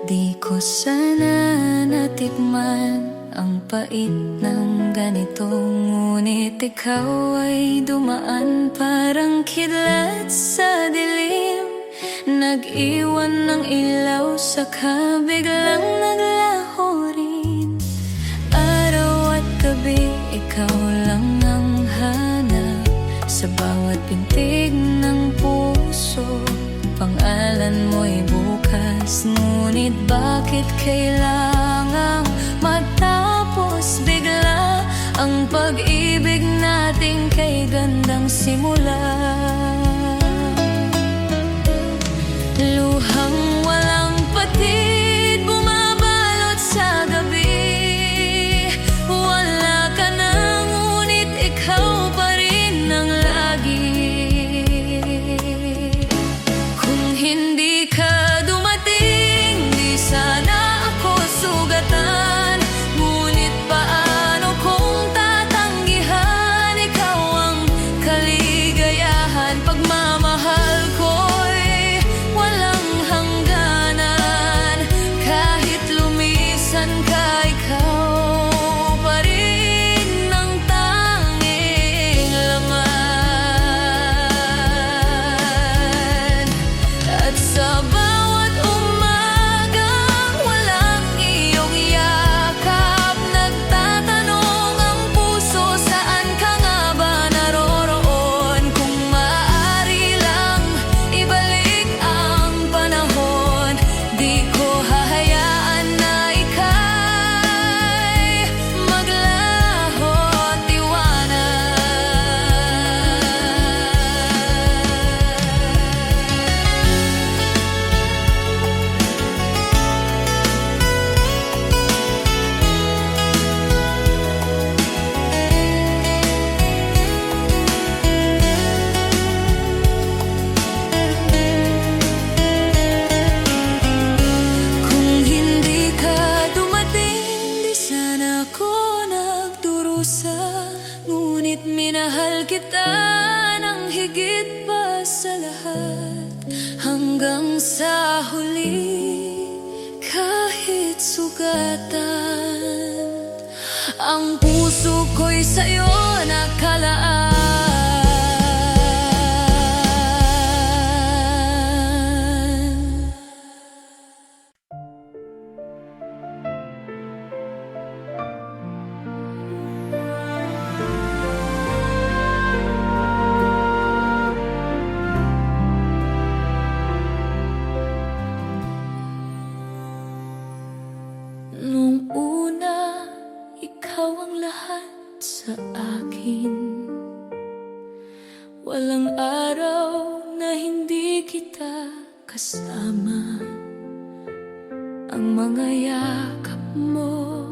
Di ko sana natikman ang pait ng ganito, ngunit ikaw ay dumaan parang kidlat sa dilim. Nag-iwan ng ilaw, saka biglang naglaho rin. Araw at gabi, ikaw lang ang hanap sa bawat pintig ng puso. Pangalan mo'y bukas, ngunit bakit kailangang matapos bigla ang pag-ibig nating kay gandang simula? Luhang walang patid, bumabalot sa gabi. Wala ka na, ngunit ikaw pa rin ang lagi. Kung hindi ka dumating, di sana ako sugatan. Ngunit paano kung tatanggihan ikaw ang kaligayahan? Pagmamahal ko'y walang hangganan. Kahit lumisan ka, ikaw pa rin ang tanging laman. At sa bawat umagang walang iyong yakap, nagtatanong ang puso, saan ka nga ba naroroon? Kung maaari lang ibalik ang panahon, di ko hahayaan na ika'y maglaho at iwanan. Kung hindi ka dumating, di sana ako nagdurusa. Ngunit minahal kita ng higit pa sa lahat, hanggang sa huli, kahit sugatan, ang puso ko'y sa'yo nakalaan. Nung una, ikaw ang lahat sa akin. Walang araw na hindi kita kasama. Ang mga yakap mo,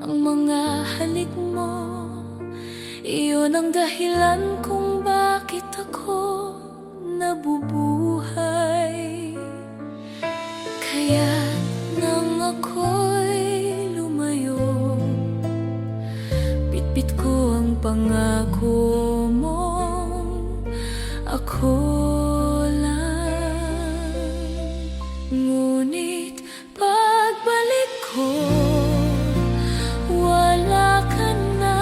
ang mga halik mo, iyon ang dahilan kung bakit ako nabubuhay. Kaya nang ako'y lumayo, bitbit ko ang pangako mong ako lang. Ngunit pagbalik ko, wala ka na.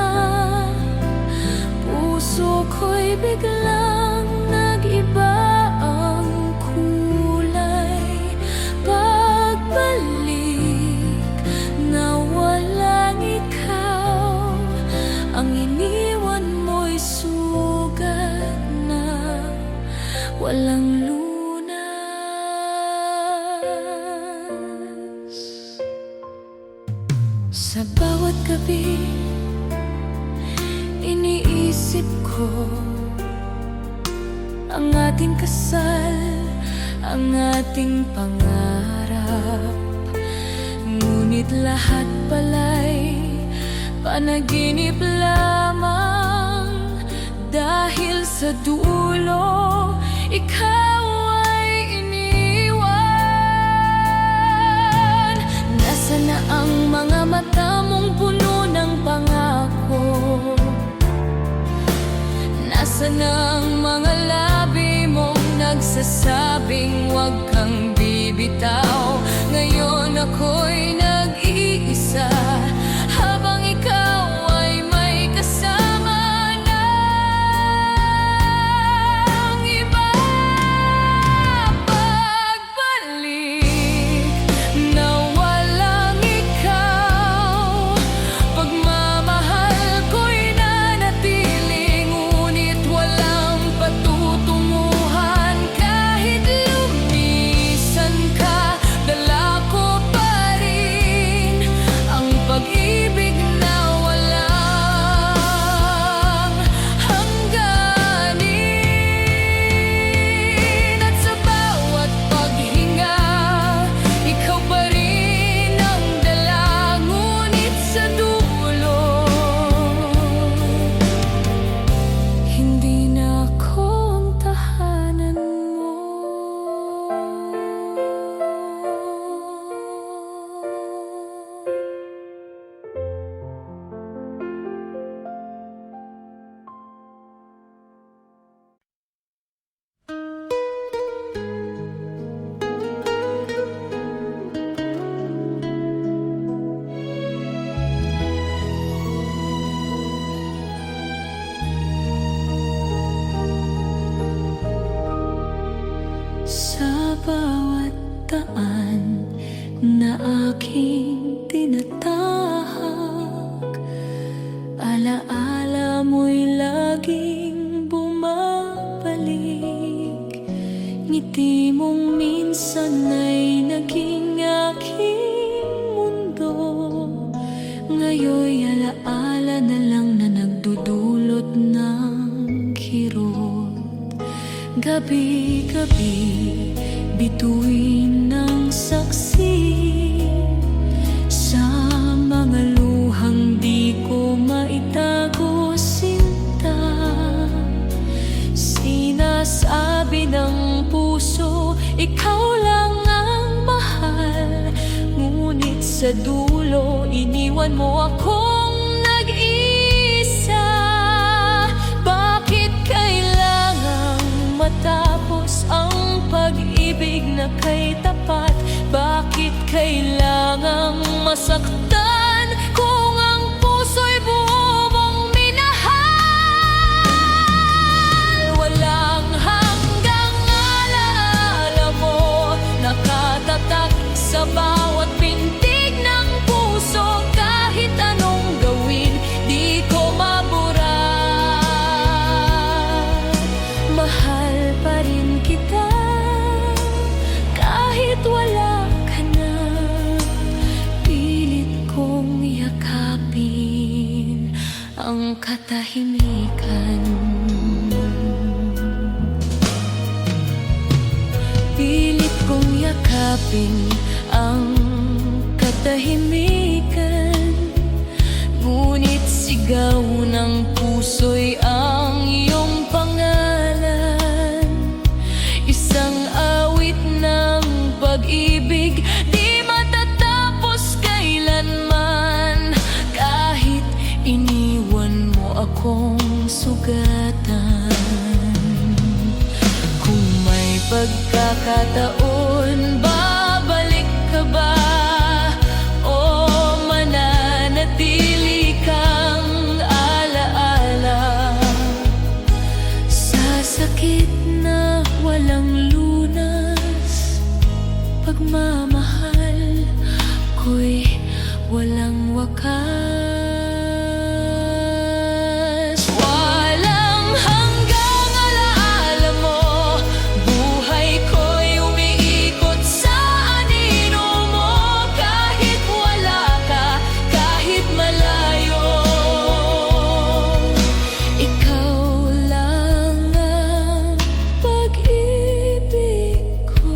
Puso ko'y biglang nag-iba ang kulay. Pagbalik na walang ikaw, ang iniwan mo'y sugat na walang lunas. Sa bawat gabi, iniisip ko ang ating kasal, ang ating pangarap. Ngunit lahat pala'y panaginip lamang, dahil sa dulo ikaw ay iniwan. Nasaan na ang mga mata mong puno ng pangako? Nasaan na ang mga labi mong nagsasabing huwag kang bibitaw? na aking tinatahak. Alaala mo'y laging bumabalik. Ngiti mong minsan ay naging aking mundo. Ngayon'y alaala na lang na nagdudulot ng kirot. Gabi-gabi, bituin ng saksi sa mga luhang di ko maitago, sinta. Sinasabi ng puso, ikaw lang ang mahal. Ngunit sa dulo, iniwan mo akong nag-isa. Bakit kailangang matapos ang pag-ibig na kay tapat? Bakit kailangang masaktan kung ang puso'y buo mong minahal? Walang hanggang alaala mo, nakatatak sa bawat pintig ng puso. Kahit anong gawin, di ko mabura. Mahal pa rin kita kahit wala ka na. Pilit kong yakapin ang katahimikan. Pilit kong yakapin ang katahimikan. Ngunit sigaw ng puso'y ang iyong pangalan. Isang awit ng pag-ibig, di matatapos kailanman. Kahit iniwan mo akong sugatan. Kung may pagkakataon, babalik ka ba? O mananatili kang alaala sa sakit na walang lunas? Pagmamahal ko'y walang wakas. Walang hanggang alaala mo, buhay ko'y umiikot sa anino mo. Kahit wala ka, kahit malayo, ikaw lang ang pag-ibig ko.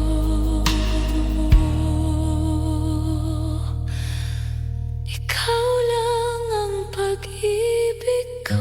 Ikaw lang ang pag-ibig ko.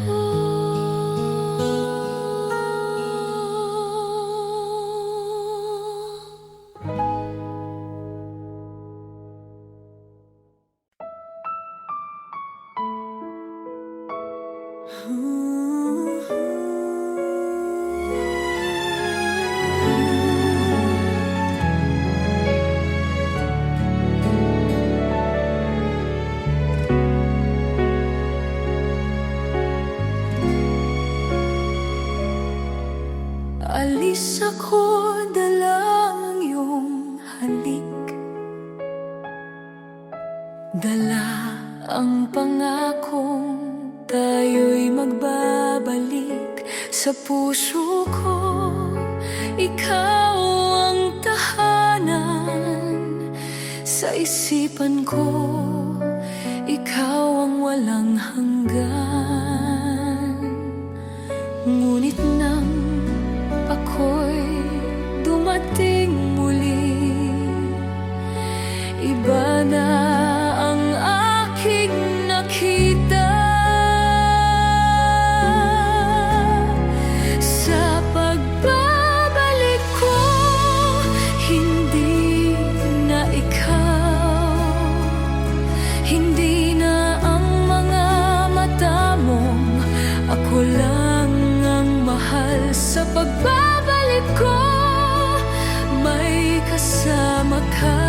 Alis ako, dala ang iyong halik. Dala ang pangakong tayo'y magbabalik. Sa puso ko, ikaw ang tahanan. Sa isipan ko, ikaw ang walang hanggan. Ngunit nang ako'y dumating muli, iba na ang aking nakita. Sa pagbabalik ko, hindi na ikaw, hindi na ang mga mata mo. Ako lang ang mahal. Sa pagbabalik ko, may kasama ka.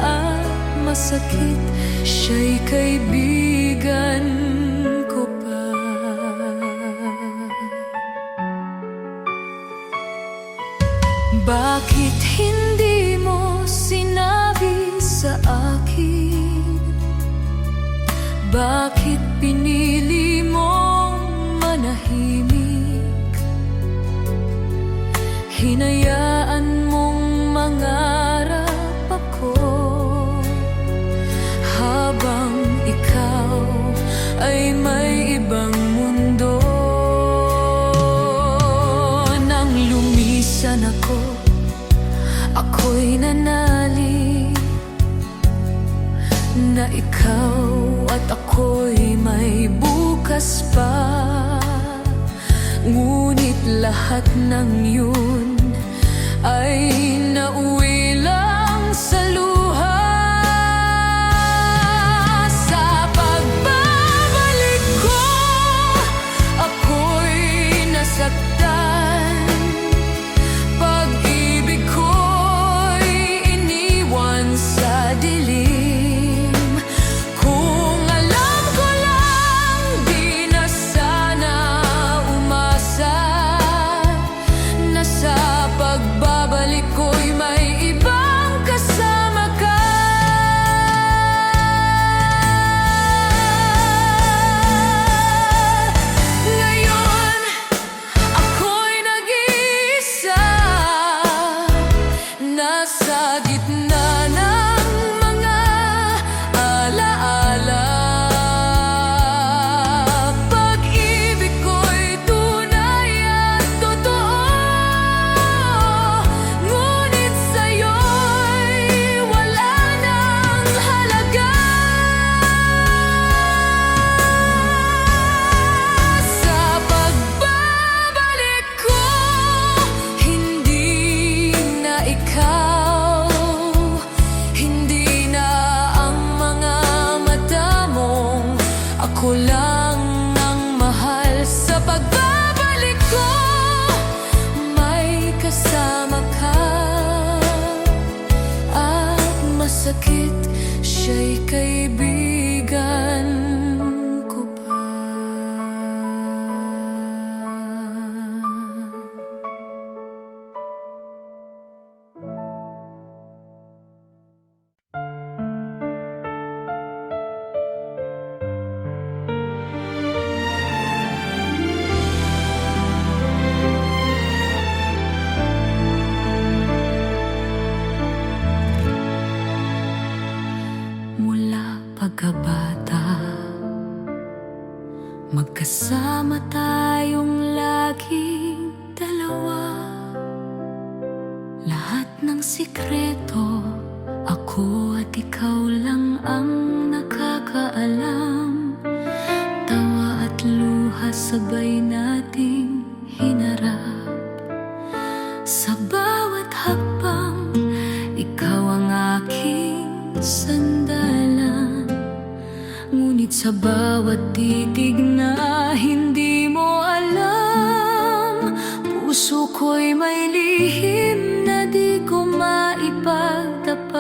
At masakit, siya'y kaibigan ko pa. Bakit hindi mo sinabi Bakit pinili mong manahimik? Hinayaan mong mangarap ako habang ikaw ay may ibang mundo. Nang lumisan ako, ako'y nanali na ikaw at ako'y may bukas pa. Ngunit lahat ng yun ay nauwi lang sa luha. Sa pagbabalik ko, ako'y nasaktan. Pag-ibig ko'y iniwan sa dilim. Kung alam ko lang, di na sana umasa na sa pagbabalik ko'y may ibang kasama ka. Ngayon, ako'y nag-iisa, nasa gitna ng mga alaala. Pag-ibig ko'y tunay at totoo, ngunit sa'yo'y wala nang halaga. Sa pagbabalik ko, hindi na ikaw, hindi na ang mga mata mong, ako lang ang mahal. Sa pagbabalik ko, may kasama ka, at masakit siya'y kaibigan ko pa. Mula pagkabata, magkasama tayong laging dalawa. Lahat ng sikreto, ako at ikaw lang ang nakakaalam. Tawa at luha sabay nating hinarap. Sa bawat hakbang, ikaw ang aking sandalan. Ngunit sa bawat titig na hindi mo alam, puso ko'y may lihim na di ko maipagtapat.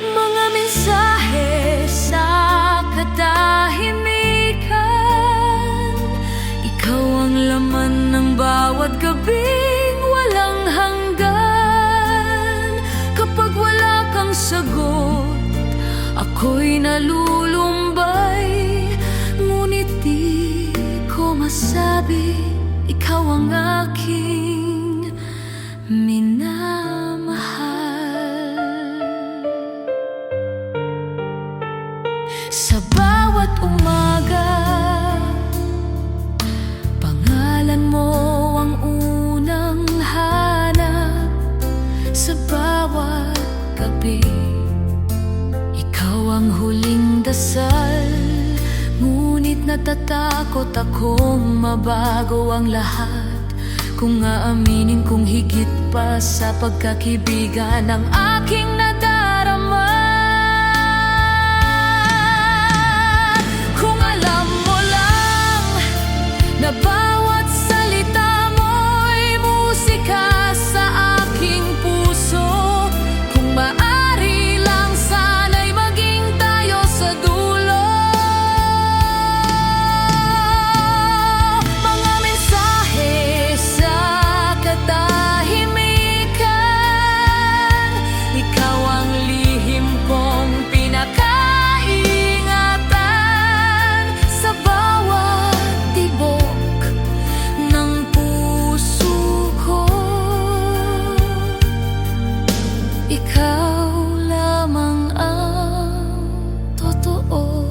Mga mensahe sa katahimikan, ikaw ang laman ng bawat gabing walang hanggan. Kapag wala kang sagot, ako'y nalulumbay. Ngunit di ko masabi, ikaw ang aking minamahal. Sa bawat umaga, pangalan mo ang unang hanap. Sa bawat gabi, ikaw ang huling dasal. Ngunit natatakot akong mabago ang lahat kung aaminin kong higit pa sa pagkakaibigan ang aking nadarama. Kung alam mo lang na bawat salita mo'y musika sa aking puso, kung maaari lang sana'y maging tayo sa dulo. Mga mensahe sa katahimikan, ikaw ang lihim kong pinaka ikaw lamang ang totoo.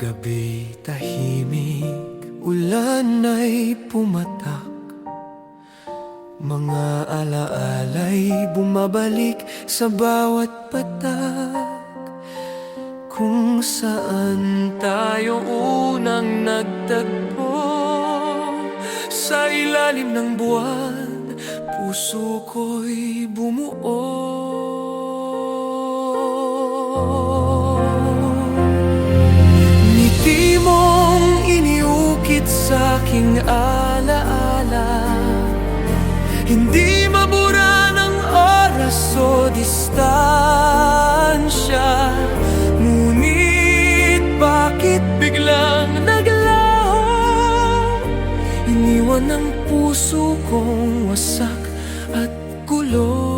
Gabi tahimik, ulan ay pumatak, mga alaala'y bumabalik sa bawat patak. Kung saan tayo unang nagtagpo, sa ilalim ng buwan, puso ko'y bumuo. Ngiti mong iniukit sa'king alaala, hindi mabura ng oras o distansya. Ngunit bakit biglang naglaho? Iniwan ng puso kong wasak at gulo.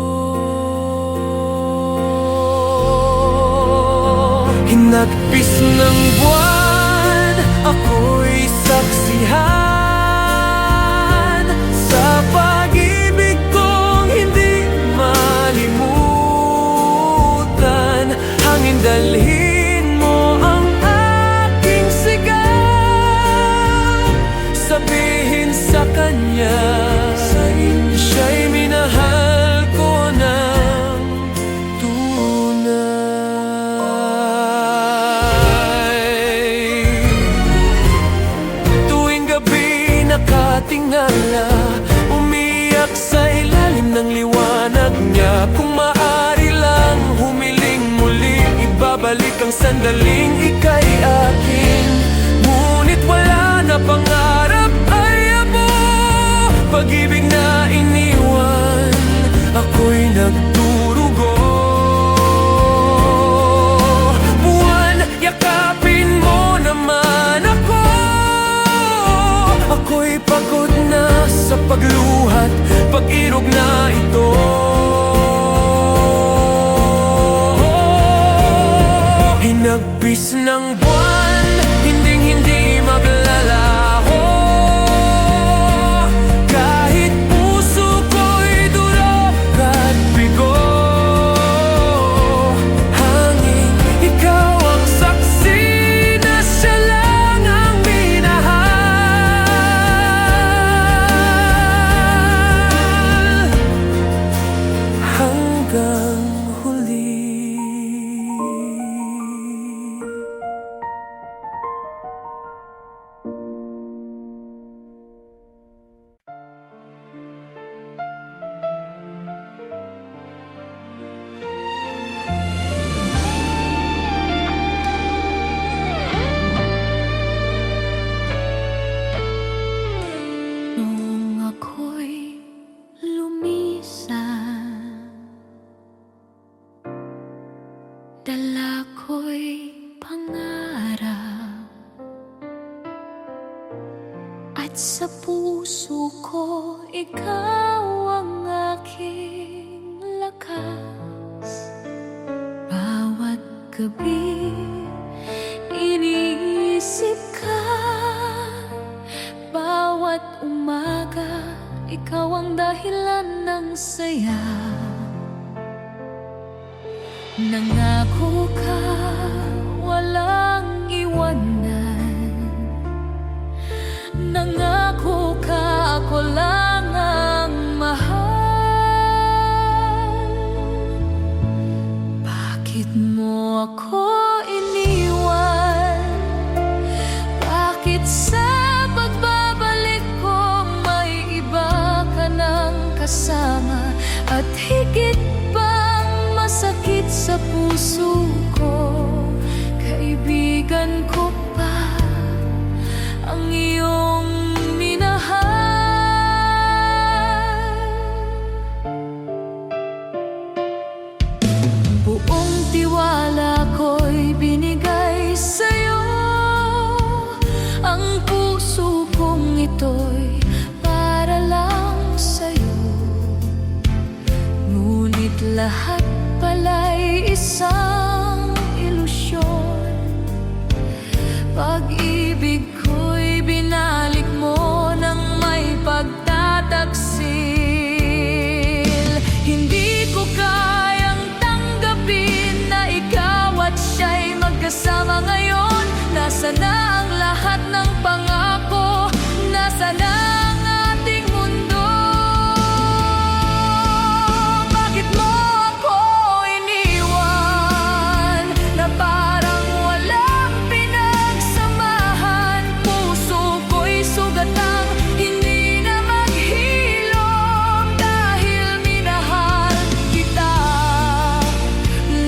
Hinagpis ng buwan, ako'y saksihan sa pag-ibig kong hindi malimutan. Hangin dalhin mo ang aking sigaw, sabihin sa kanya siya'y minahal ko ng tunay. Tuwing gabi nakatingala, umiyak sa ilalim ng liwanag niya. Kung maaari lang humiling muli, ibabalik ang sandaling ika'y akin. Ngunit wala na, pangarap ay abo, pag-ibig na iniwan, ako'y nagdurugo. Buwan, yakapin mo naman ako, ako'y pagod na sa pagluhat, pag-irog na ito. Hinagpis ng buwan, hinding-hindi maglalaho, kahit puso ko'y durog at bigo. Hangin, ikaw ang saksi na siya lang ang minahal hanggang huli. Nung ako'y lumisan, dala ko'y pangarap, at sa puso ko ikaw ang aking lakas. Bawat gabi iniisip ka, bawat umaga ikaw ang dahilan ng saya. Nangako ka walang iwanan, nangako ka ako lang ang mahal. Bakit mo ako iniwan? Bakit sa pagbabalik ko may iba ka ng kasama? At higit pang masakit sa puso ko, kaibigan ko pa ang iyong minahal. Buong tiwala ko'y ito'y para lang sa'yo. Ngunit lahat pala'y isang ilusyon. Pag-ibig ko'y binalik mo nang may pagtataksil. Hindi ko kayang tanggapin na ikaw at siya'y magkasama ngayon. Nasaan na ang lahat ng pangako? Nasaan na ang ating mundo? Bakit mo ako iniwan na parang walang pinagsamahan? Puso ko'y sugatang hindi na maghilom dahil minahal kita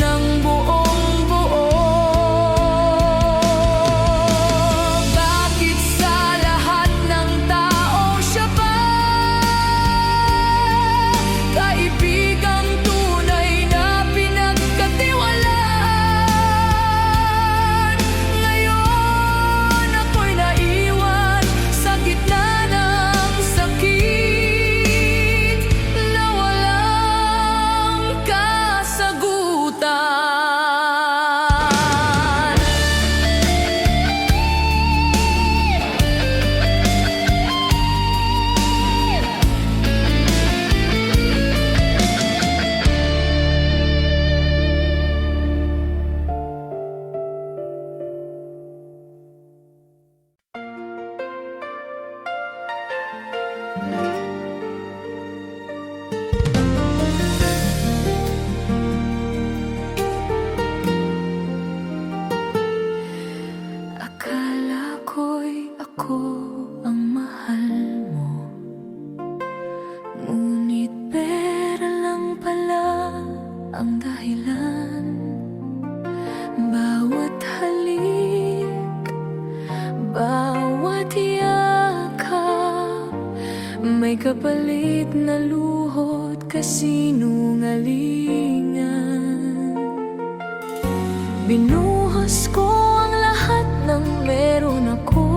ng buong buo. Bakit sa lahat ng tao siya ba kaibigang tunay na pinagkatiwalaan? Ngayon ako'y naiwan sa gitna ng sakit na walang kasagutan. Akala ko'y ako ang mahal mo, ngunit pera lang pala ang dahilan. Bawat halik, bawat yakap, may kapalit na luhod kasinungalingan. Binuhos ko ang lahat ng meron ako.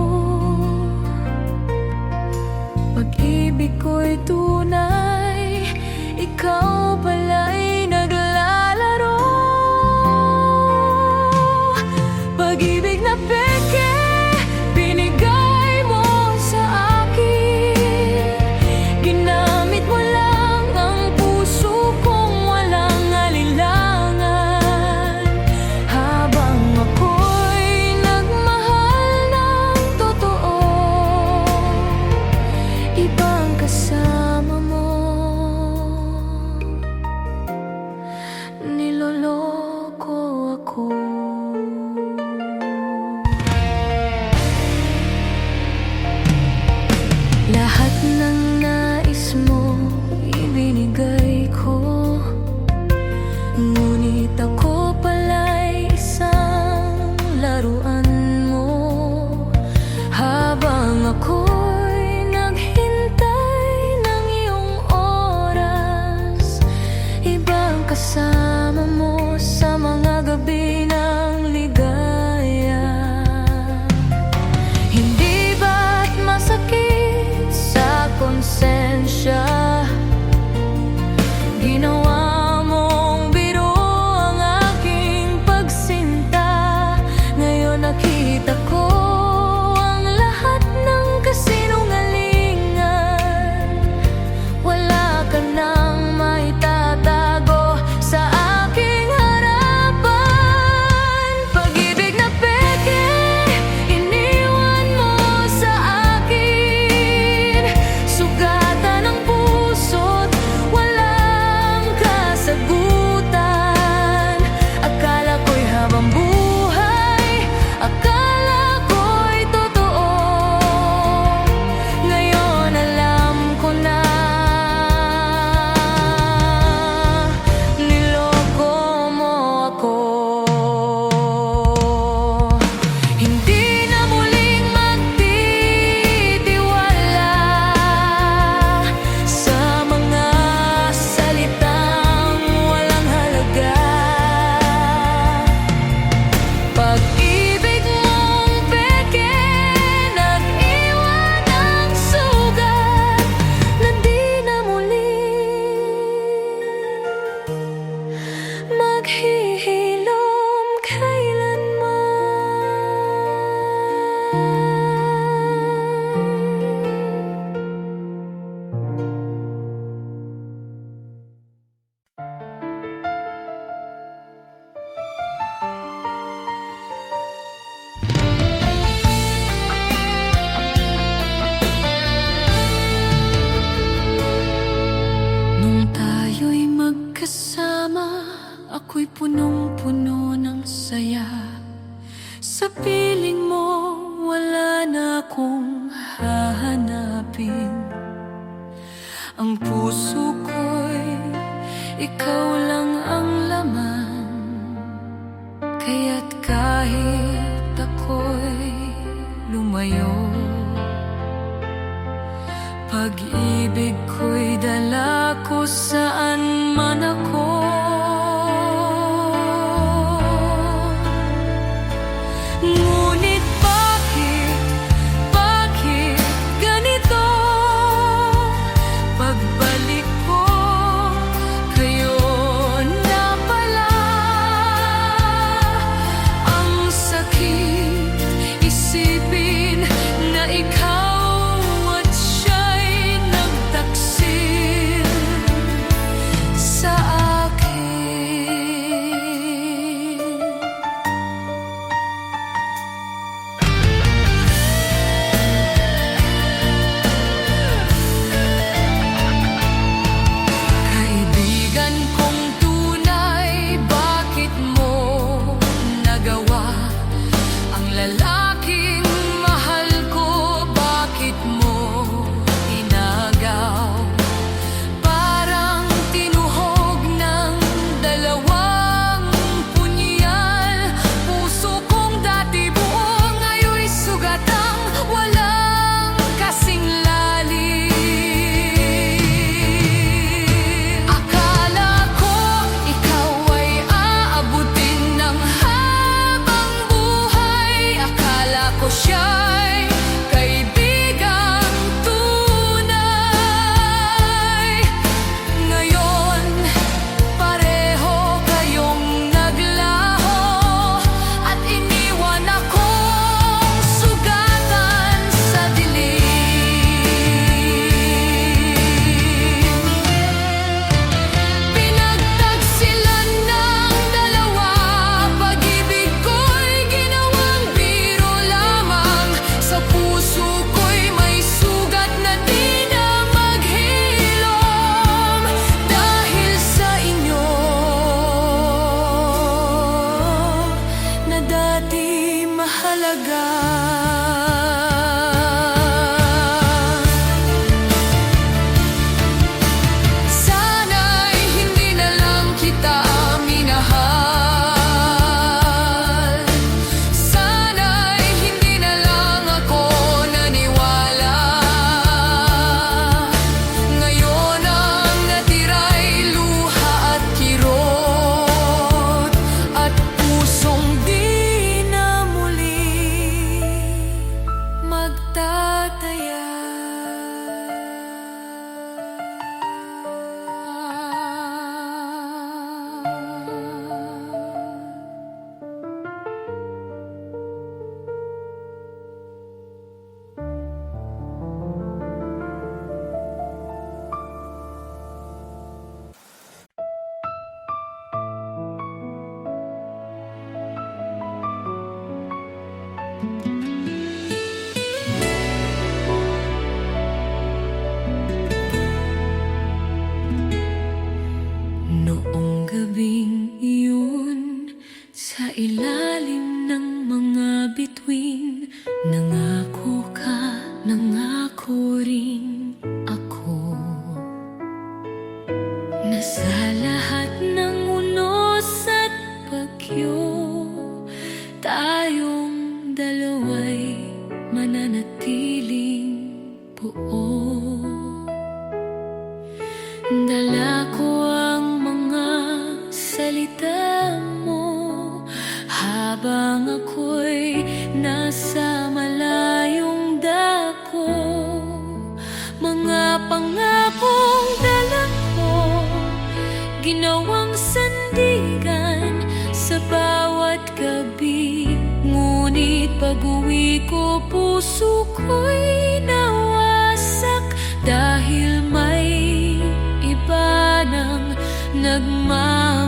Pag-ibig ko'y tunay, ikaw pala'y naglalaro. Pag-ibig na peke, binigay mo sa akin. Ginamit mo lang ang puso kong walang alinlangan. Habang ako'y nagmahal ng totoo, ibang kasama mo. Niloloko ako. Kaya't kahit ako'y lumayo, pag-ibig ko'y dala ko saan man ako. Ngunit bakit ganito? Pagbalik ko, kayo na pala. Ang sakit isipin na ikaw at siya'y nagtaksil sa akin. Kaibigan kong tunay, bakit mo nagawa? Ang lalaking mahal ko, bakit mo inagaw? Parang tinuhog ng dalawang punyal. Puso kong dati buo, ngayon'y sugatang walang kasing lalim. Akala ko ikaw ay aabutin ng habang buhay. Akala ko siya'y kaibigang tunay. Ngayon, pareho kayong naglaho at iniwan akong sugatan sa dilim. Pinagtagsilan ng dalawa, pag-ibig ko'y ginawang biro lamang. Sa puso ko'y may sugat na di na maghilom dahil sa inyo na dati mahalaga. Sana'y hindi na lang kita minahal. Sana'y hindi na lang ako naniwala. Ngayon ang natira'y luha at kirot at pusong di na muli magtataya. Noong gabing iyon, sa ilalim ng mga bituin, nangako ka, nangako rin ako, na sa lahat ng unos at bagyo, tayong dalawa'y mananatiling buo. Dala ko ang mga salita mo habang ako'y nasa malayong dako. Mga pangakong dala ko, ginawang sandigan sa bawat gabi. Ngunit pag-uwi ko, puso ko'y nawasak dahil may iba nang nagmamay-ari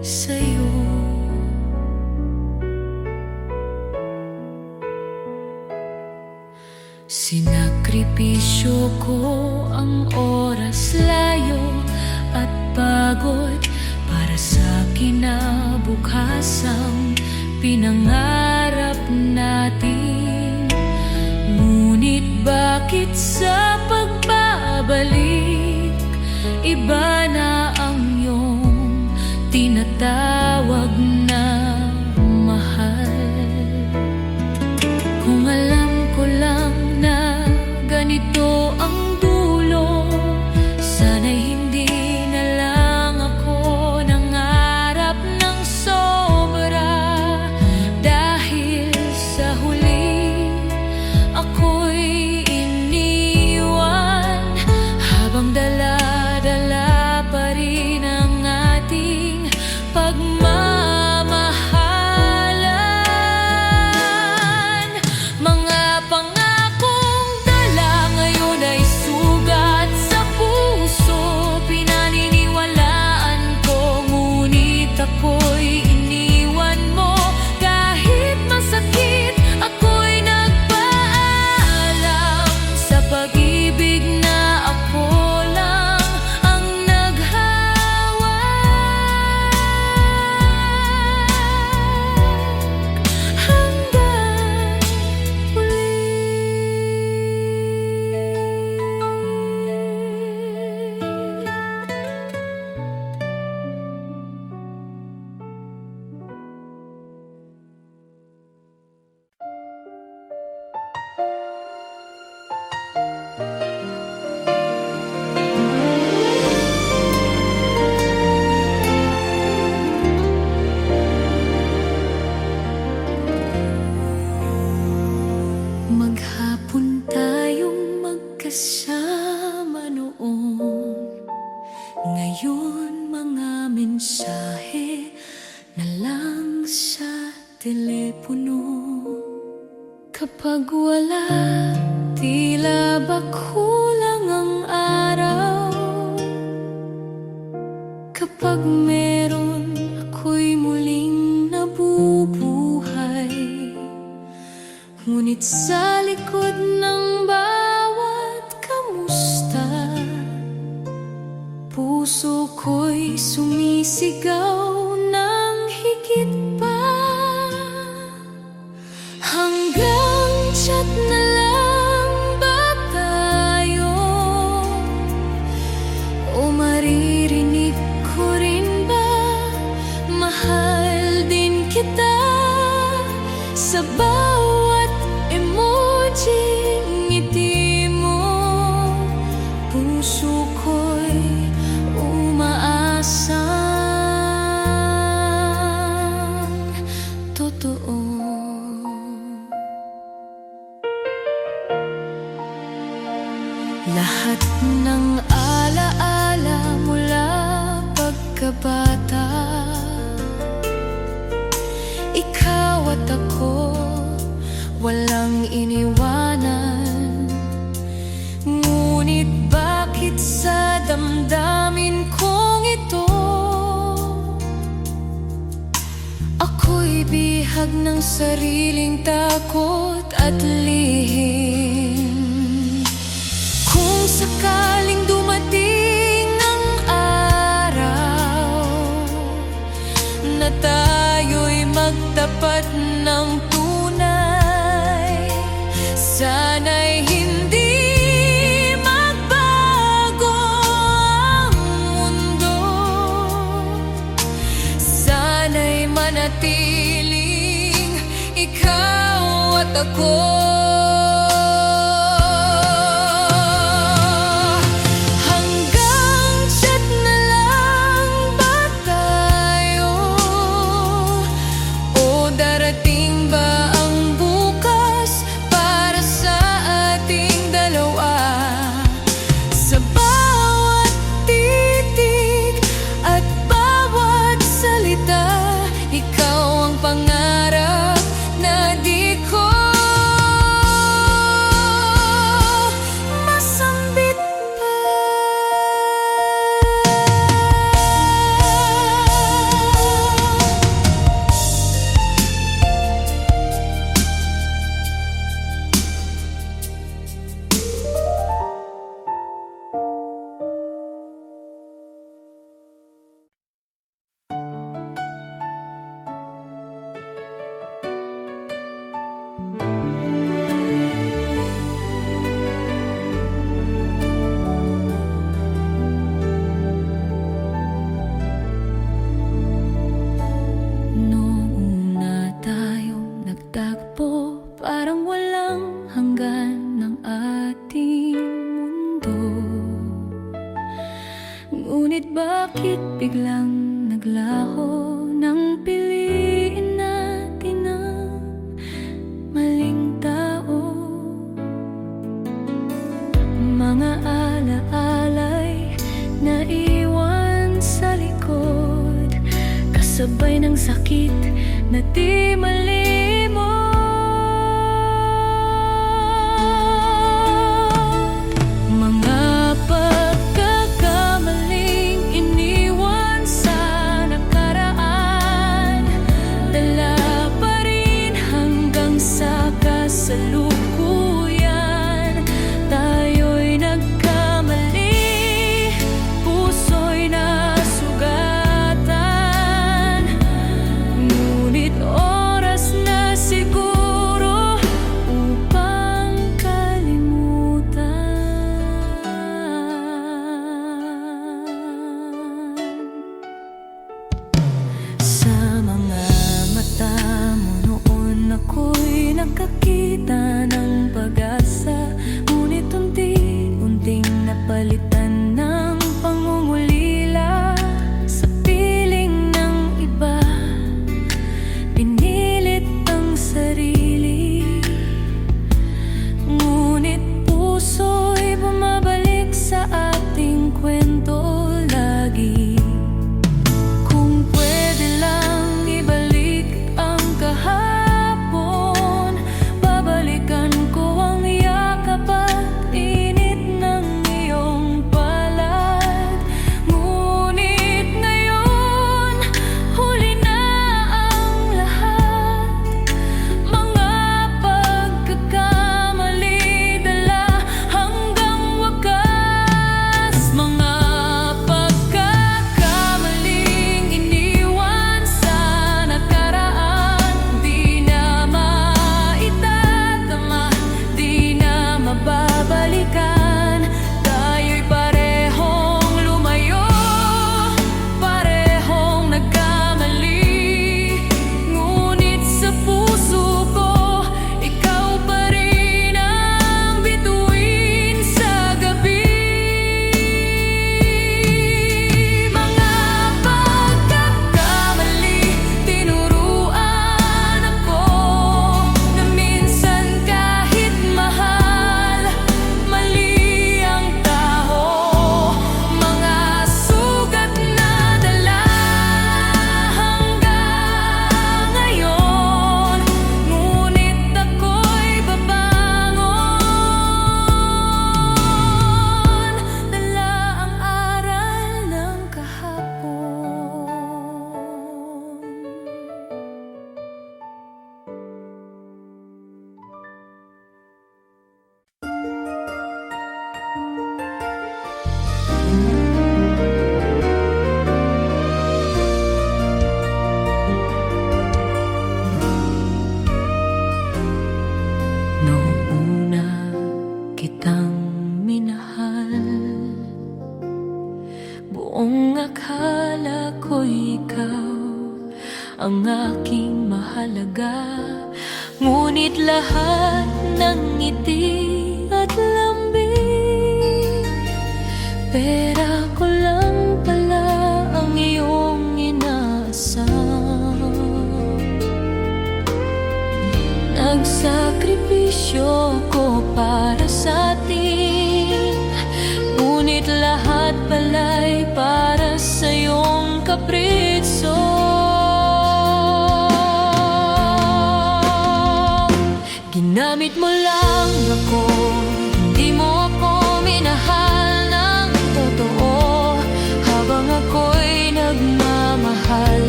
sa'yo. Sinakripisyo ko ang oras, layo at pagod para sa kinabukasang pinangarap natin. Ngunit bakit sa pagbabalik, iba na ang iyong tinatawag na mahal. Kung alam ko lang na ganito ang dulo, sana'y hindi na lang ako nangarap ng sobra. Dahil sa huli ako'y iniwan, habang dala-dala pa rin ang ating pagmamahalan. Mga pangakong dala ngayon ay sugat sa puso. Pinaniniwalaan ko, ngunit ako'y iniwan mo. Kahit masakit, ako'y nagpaalam sa pag-ibig na ako lang ang naghawak hanggang maghapon tayong magkasama noon. Ngayon mga mensahe na lang sa telepono. Kapag wala, tila ba kulang ang araw. Kapag meron, ako'y muling nabubuhay. Ngunit sa likod ng bawat kamusta, puso ko'y sumisigaw ng higit pa. Hanggang chat na lang ba tayo? O maririnig ko rin ba? Mahal din kita sa bawat emoji, ngiti mo. Puso ko'y umaasang totoo. Lahat ng alaala mula pagkabata, ikaw at ako walang iniwanan. Ngunit bakit sa damdamin kong ito, ako'y bihag ng sariling takot at lihim. Kung sakaling dumating ang araw na tayo'y magtapat ng tunay, sana'y hindi magbago ang mundo. Sana'y manatiling ikaw at ako. Pangarap na di ko buhay ng sakit na di malimot. Mga pagkakamaling iniwan sa nakaraan, dala pa rin hanggang sa kasalukuyan. Tayo'y nagkamali, puso'y nasugatan, ngunit oras na siguro upang kalimutan. Sa mga mata mo noon ako'y nakakita ng pag-asa, ngunit unti-unting napalitan ng pangungulila. Sa piling ng iba, pinilit ang sarili, ngunit puso'y bumabalik sa ating kwento lagi. Kung pwede lang ibalik ang kahapon, babalikan ko ang yakap at init ng iyong palad. Ngunit ngayon, huli na ang lahat. Mga pagkakamali, dala hanggang wakas. Mga pagkakamaling iniwan sa nakaraan, di na maitatama, di na mababalikan. Tayo'y parehong lumayo, parehong nagkamali, ngunit sa puso ko, ikaw pa rin ang bituin sa gabi. Mga pagkakamali, tinuruan ako na minsan kahit mahal, mali ang taho. Mga sugat na dala hanggang ngayon, ngunit ako'y babangon. Dala ang aral ng kahapon. Noong una kitang minahal, buong akala ko'y ikaw ang aking mahalaga. Ngunit lahat ng ngiti at lambing, pera ko lang pala ang iyong inaasam. Nagsakripisyo ko para sa atin, ngunit lahat pala'y para sa iyong kapriso. Ginamit mo lang ako, hindi mo ako minahal ng totoo. Habang ako'y nagmamahal,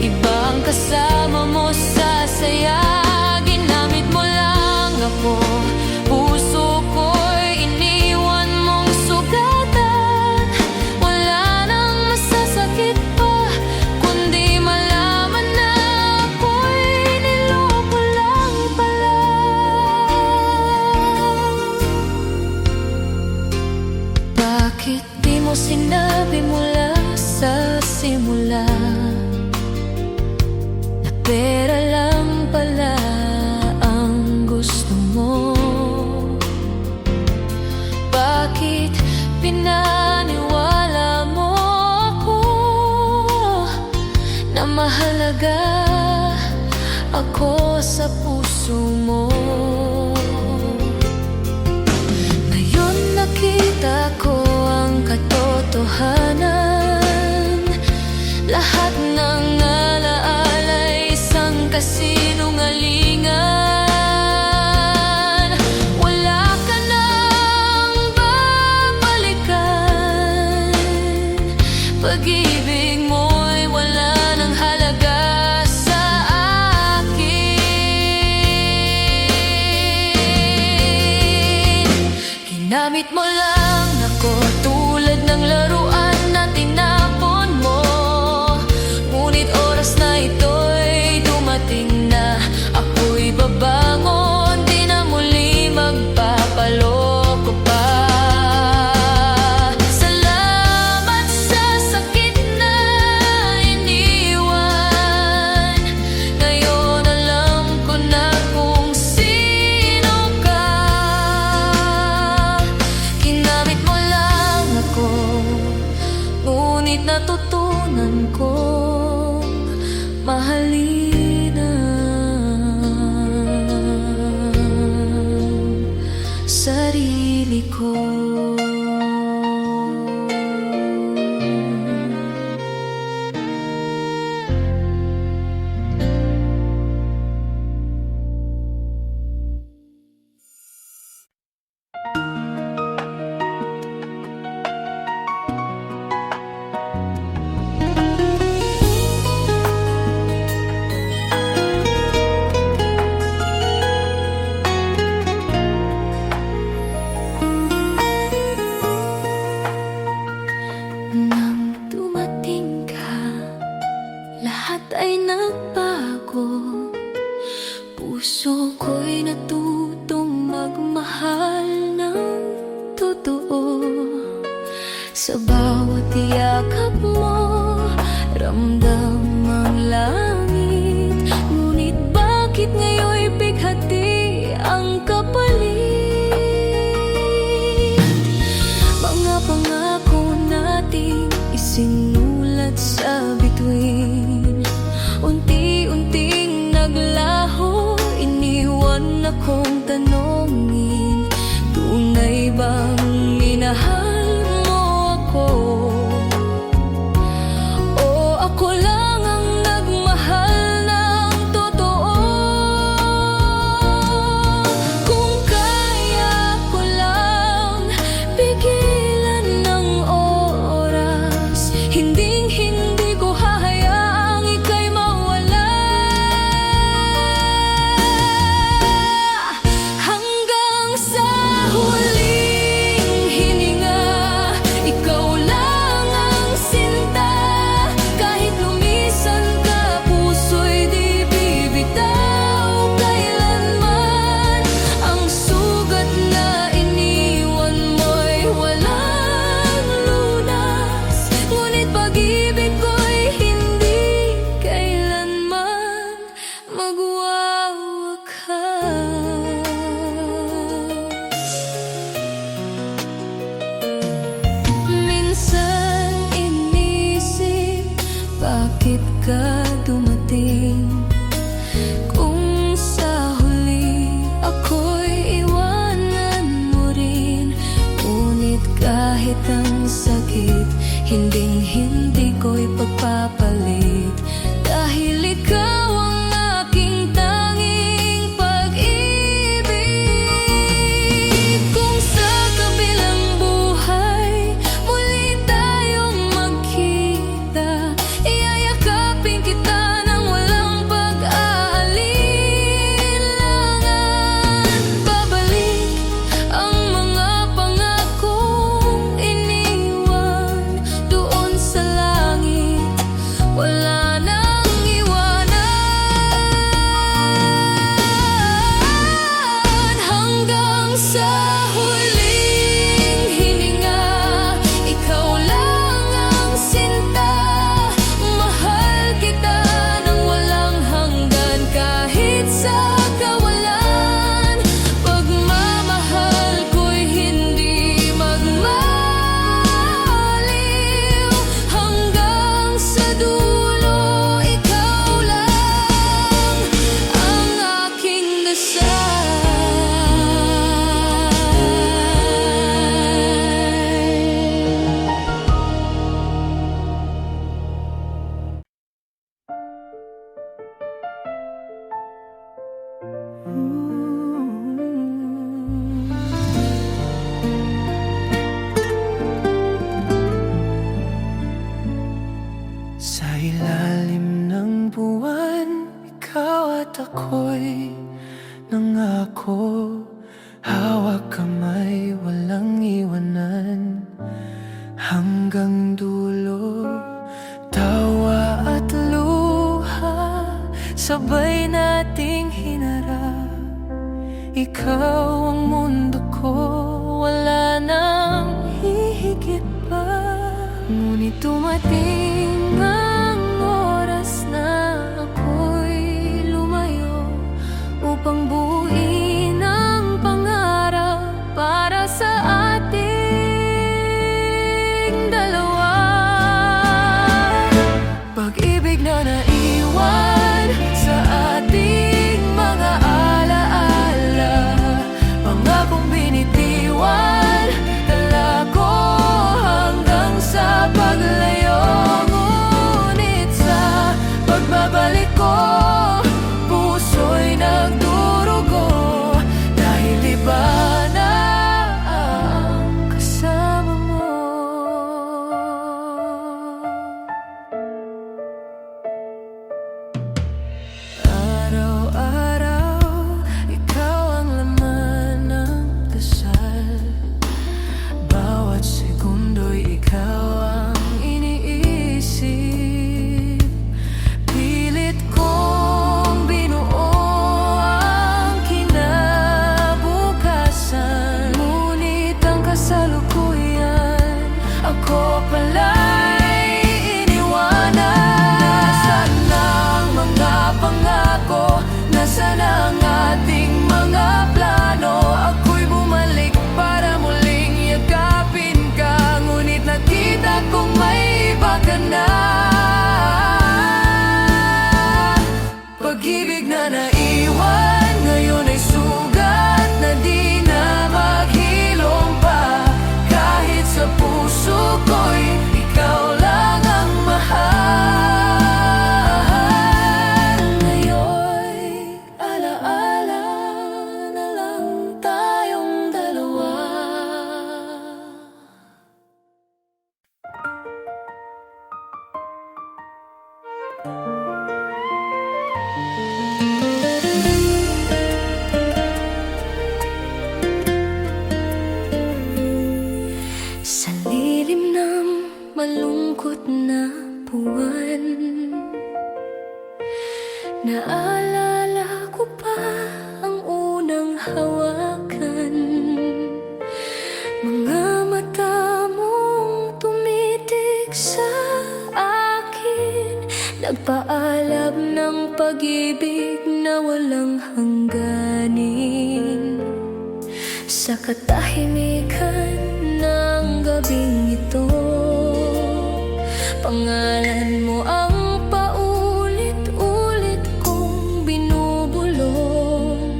ibang kasama mo sa saya. Ginamit mo lang ako, puso ko'y iniwan mong sugatan. Wala nang masasakit pa, kundi malaman na ako'y niloko lang pala. Bakit di mo sinabi mula sa simula na pera lang pala ang gusto mo? Bakit pinaniwala mo ako na mahalaga ako sa puso mo? Ngayon nakita ko ang katotohanan, lahat ng alaala kasinungalingan. Wala ka nang babalikan. Pag-ibig mo'y wala nang halaga sa akin. Ginamit mo lang ako tulad ng laruan na tinapon mo. Ngunit oras na ito'y dumating na ako'y babangon, di na muli magpapaloko pa. Salamat sa sakit na iniwan. Ngayon alam ko na kung sino ka. Ginamit mo lang ako, ngunit natutunan kong mahalin ang sarili ko. Nang dumating ka, lahat ay nagbago. Puso ko'y natutong magmahal ng totoo. Sa bawat yakap mo, ramdam ang langit. Ngunit bakit ngayon'y bighati ang kapalit? Mga pangako nating isinulat sa bituin, unti-unting naglaho. Iniwan akong tanongin Sa ilalim ng buwan, ikaw at ako'y nangako, hawak kamay, walang iwanan. Hanggang dulo, tawa at luha, sabay nating hinarap. Ikaw ang mundo ko, wala nang hihigit pa. Ngunit dumating ang oras na ako'y lumayo upang buuin ang pangarap para sa ating dalawa. Pag-ibig na naiwan sa ating mga alaala, pangakong binitiwan, dala ko hanggang sa paglayo. Ngunit sa pagbabalik ko, puso'y nagdurugo, dahil iba na ang kasama mo. Araw-araw, ikaw ang laman ng dasal. Bawat segundo'y ikaw ang iniisip. Pilit kong binuo ang kinabukasan, ngunit ang kasalukuyan, ako pala'y iniwanan. Nasaan na ang mga pangako? Nasaan na ang ating mga plano? Ako'y bumalik para muling yakapin ka, ngunit nakita kong may iba ka na. Pag-ibig na naiwan, ngayon ay sugat na di na maghilom pa. Kahit sa puso ko'y ikaw lang ang mahal. Ngayon'y alaala na lang tayong dalawa. Sa lilim ng malungkot na buwan, naalala ko pa ang unang hawakan. Mga mata mong tumitig sa akin, nagpaalab ng pag-ibig na walang hangganin. Sa katahimikan ng gabing ito, pangalan mo ang paulit-ulit kong binubulong.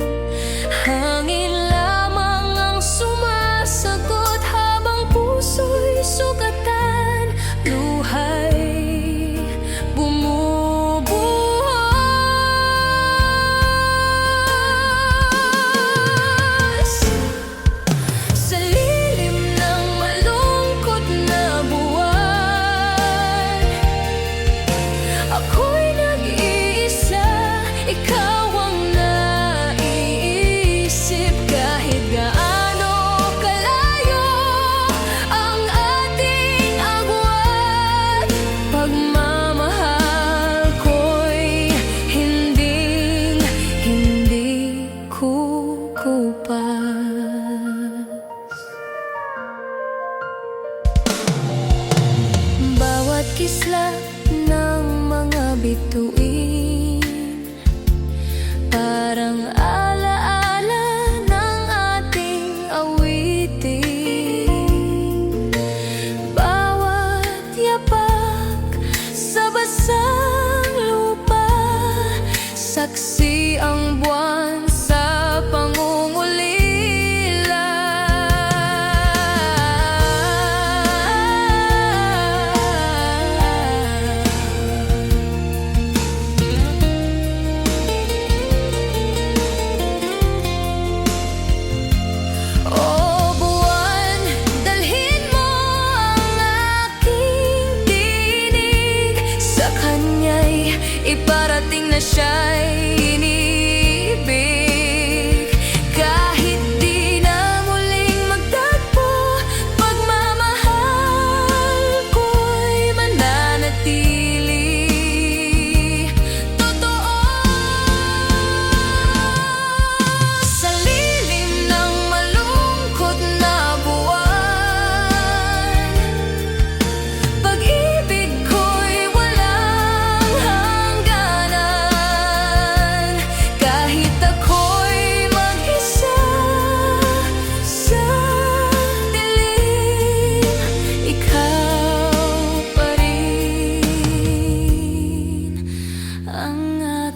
Hangin lamang ang sumasagot habang puso'y sugatan, luha'y bumubuhos. Sa lilim ng malungkot na buwan,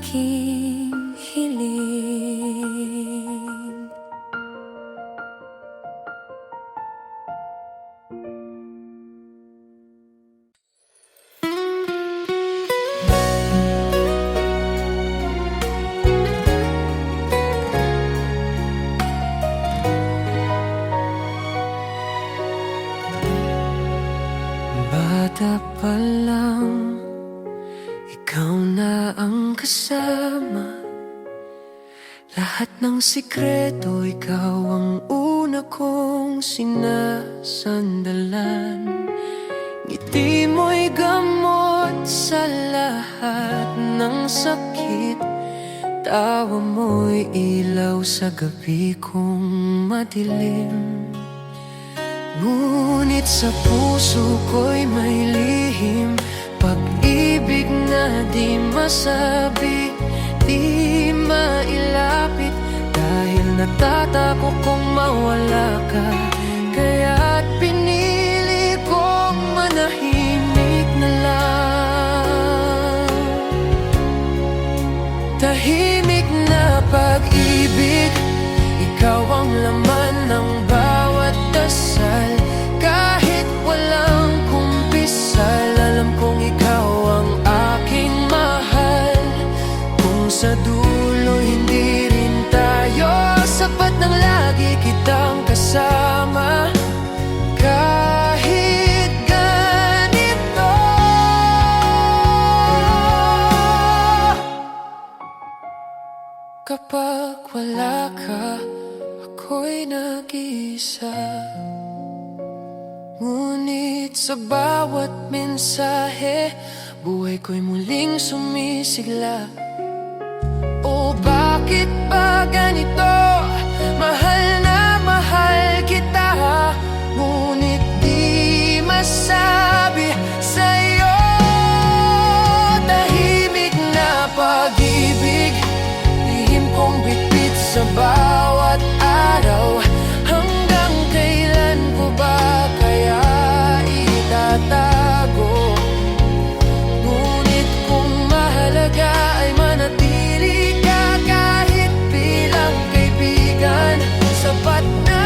aking hiling. Bata pa lang, ikaw na ang kasama. Lahat ng sikreto, ikaw ang una kong sinasandalan. Ngiti mo'y gamot sa lahat ng sakit. Tawa mo'y ilaw sa gabi kong madilim. Ngunit sa puso ko'y may lihim, pag-ibig na di masabi, di mailapit. Dahil natatakot kong mawala ka, kaya't pinili kong manahimik na lang. Tahimik na pag-ibig, ikaw ang laman ng bawat dasal. Kahit walang kumpisal, alam kong ikaw ang aking mahal. Kung sa dulo hindi rin tayo sapat, nang lagi kitang kasama. Kahit ganito, kapag wala ka, ako'y nag-iisa. Ngunit sa bawat mensahe, buhay ko'y muling sumisigla. O bakit ba ganito? Mahal na mahal kita, ngunit di masabi sa'yo. Tahimik na pag-ibig, lihim kong bitbit sa bawat araw. Hanggang kailan ko ba kaya itatago? Ngunit kung mahalaga ay manatili ka, kahit bilang kaibigan, sapat na.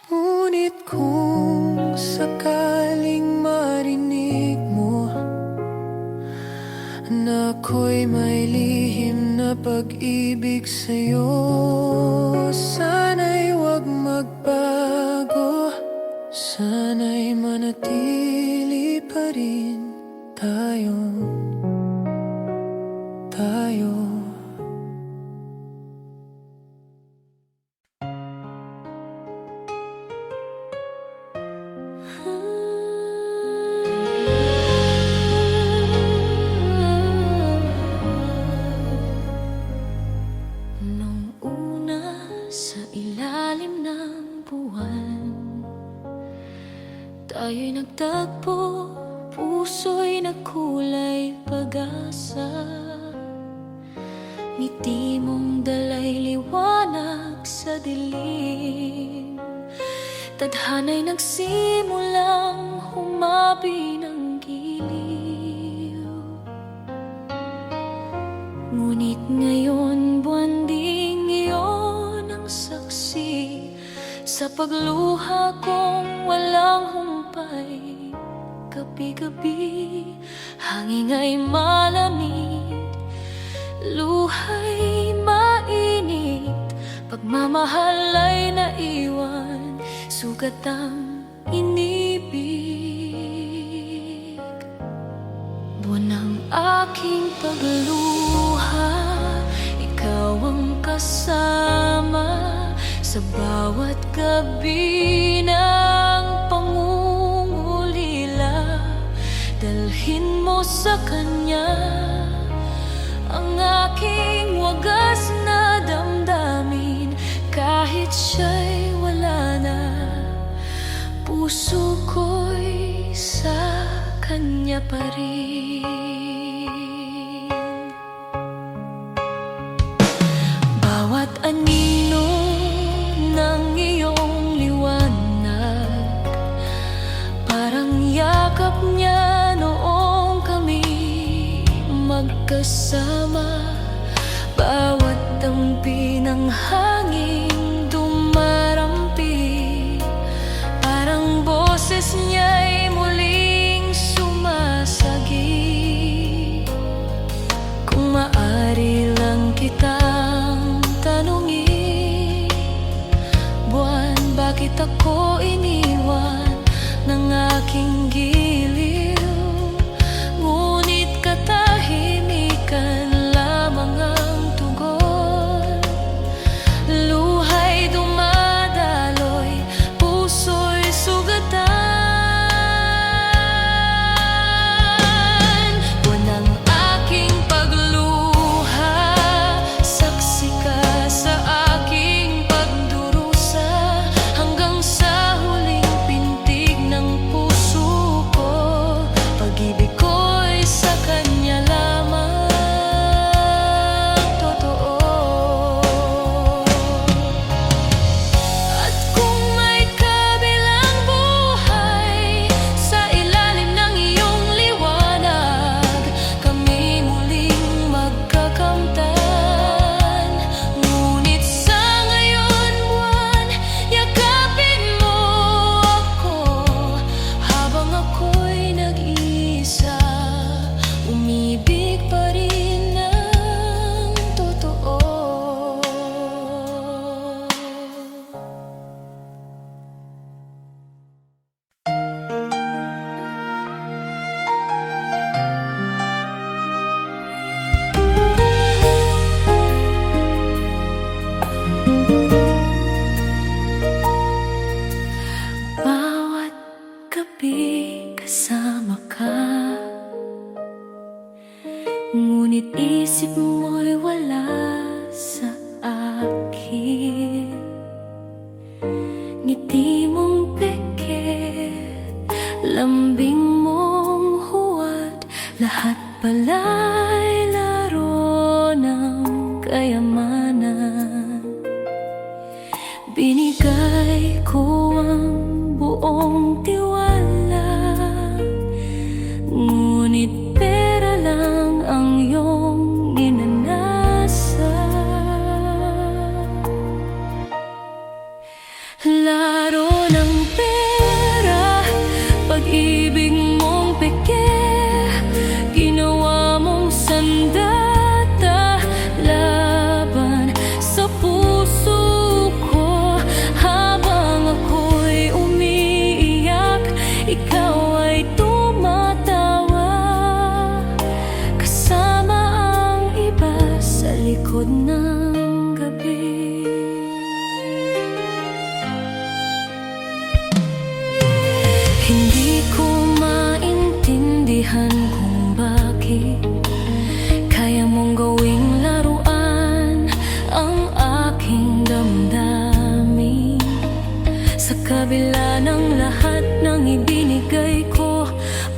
Ngunit kung sakaling marinig mo na ako'y may lihim na pag-ibig sa'yo, sana'y huwag magbago. Sana'y manatili pa rin tayo. Nung una sa ilalim ng buwan, tayo'y nagtagpo, puso'y nagkulay pag-asa. Ngiti mong dala'y liwanag sa dilim, tadhana'y nagsimulang humabi ng giliw. Ngunit ngayon buwan ding iyon ang saksi sa pagluha kong walang humpay. Gabi-gabi hangin ay malamig, luha'y mainit, pagmamahal ay naiwan, sugat ang inibig. Buwan ng aking pagluha, ikaw ang kasama sa bawat gabi ng pangungulila. Dalhin mo sa kanya ang aking wagas na damdamin, kahit siya'y wala na, puso ko'y sa kanya pa rin. Bawat anino ng iyong liwanag, parang yakap niya magkasama. Bawat dampi ng hangin dumarampi, parang boses niya'y muling sumasagi. Kung maaari lang kitang tanungin, buwan, bakit ako iniwan ng aking giliw? Ngunit katahimikan lamang ang tugon. Luha'y dumadaloy, puso'y sugatan. Buwan ng aking pagluha, saksi ka sa aking pagdurusa, hanggang sa huling pintig ng puso ko. Pag-ibig ko'y sa kanya lamang totoo. At kung may kabilang buhay sa ilalim ng iyong liwanag, kami muling magkakamtan. Ngunit sa ngayon, buwan, yakapin mo ako habang ako'y nag-iisa. Umibig pa rin ng totoo. Bawat gabi kasama ka, ngunit isip mo'y wala sa akin. Ngiti mong pekit, lambing mong huwad, lahat pala'y laro ng kayamanan. Binigay ko ang buong tiwala, ngunit pera lang ang iyong ninanasa. Laro ng pera, pag-ibig mong peke, ginawa mong sandata laban sa puso ko. Habang ako'y umiiyak, ikaw ay tumatawa, kasama ang iba sa likod ng gabi. Hindi ko maintindihan kung bakit kaya mong gawing laruan ang aking damdamin. Sa kabila ng lahat ng ibinigay ko,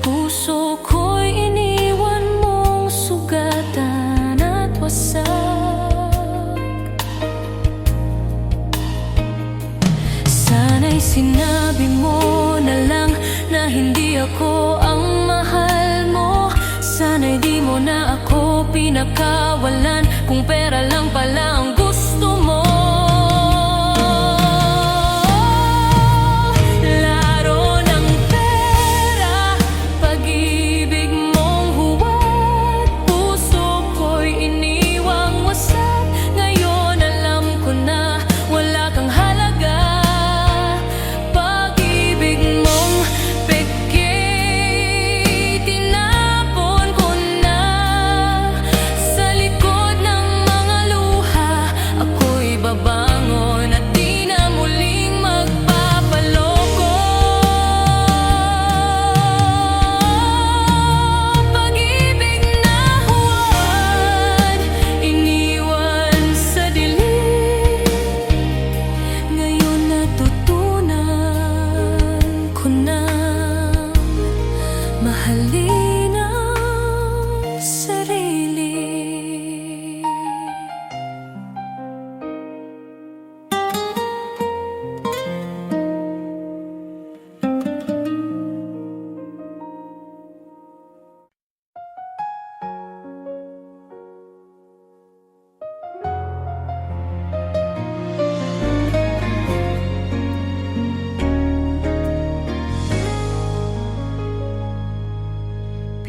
puso ko'y iniwan mong sugatan at wasak. Sana'y sinabi mo na lang na hindi ako ang mahal mo. Sana'y di mo na ako pinakawalan, kung pera lang pala ang gusto mo. Laro ng pera, pag-ibig mong huwad, puso ko'y iniwang wasak. Ngayon alam ko na wala kang halaga. Pag-ibig mong peke, tinapon ko na sa likod ng mga luha. Ako'y babangon at di na muling magpapaloko. Pag-ibig na huwad, iniwan sa dilim, ngayon natutunan ko na mahalin ang sarili.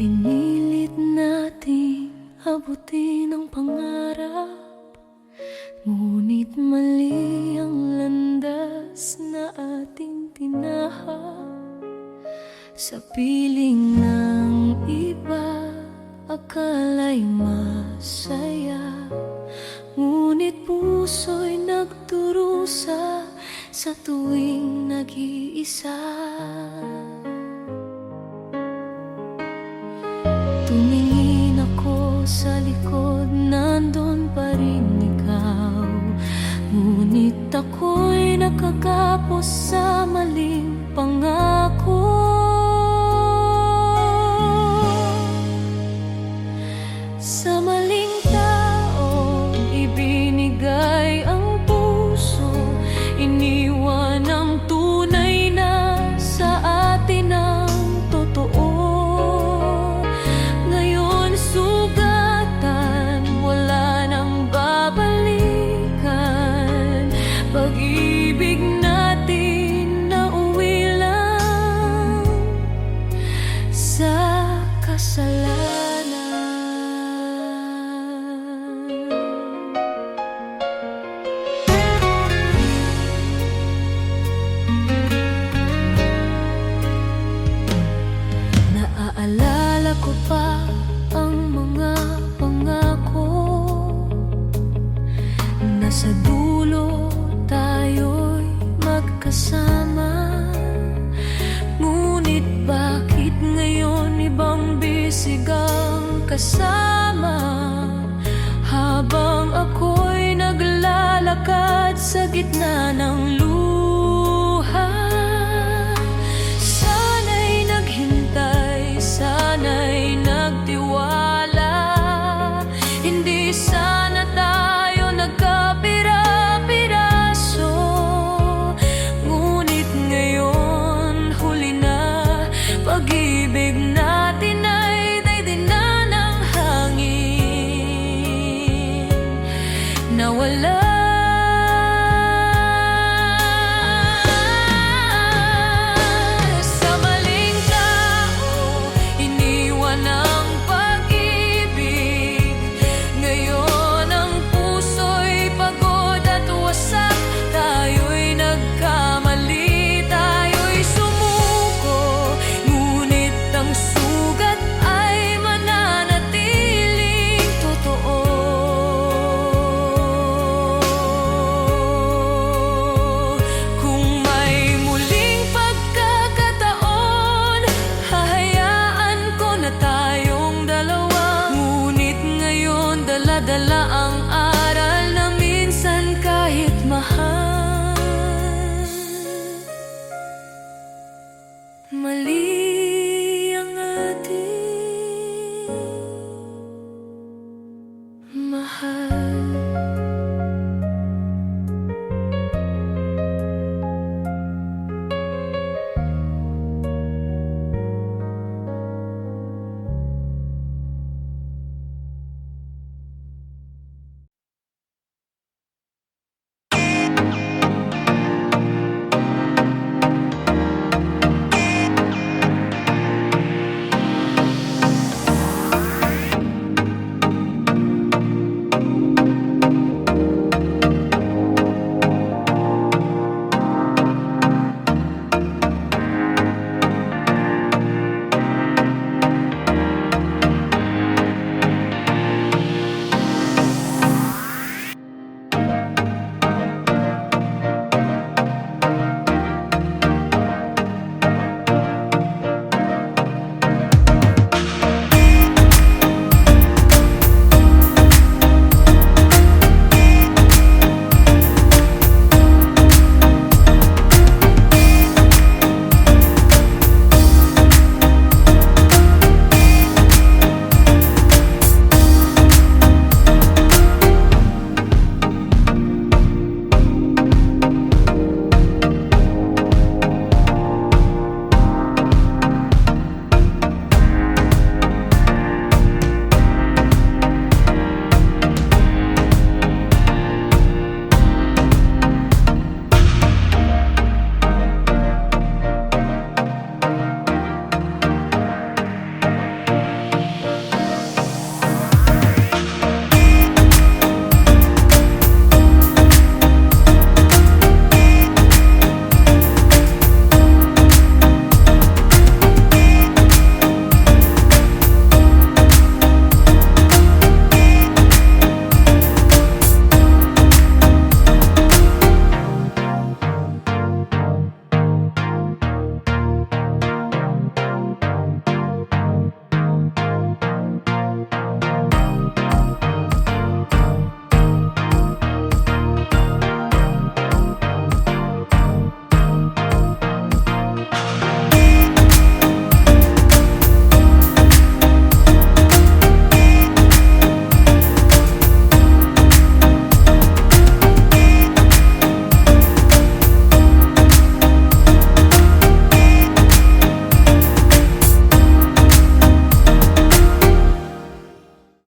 Pinilit nating abutin ang pangarap, ngunit mali ang landas na ating tinahak. Sa piling ng iba, akala'y masaya, ngunit puso'y nagdurusa sa tuwing nag-iisa. Tumingin ako sa likod, nandun pa rin ikaw, ngunit ako'y nakakapos sa maling pangako. Sa maling tao ibinigay ang puso, iniwan ang tunay na sa atin ang totoo. Ngayon sugatan, wala nang babalikan, pag-ibig natin na uwi lang sa kasalanan. Naaalala ko pa ang mga pangako, nasa dulo tayo'y magkasama. Ngunit bakit ngayon ibang bisig ang kasama, habang ako'y naglalakad sa gitna ng luha? Sana'y naghintay, sana'y nagtiwala, hindi sana tayo nagkapira-piraso. Ngunit ngayon huli na, pag-ibig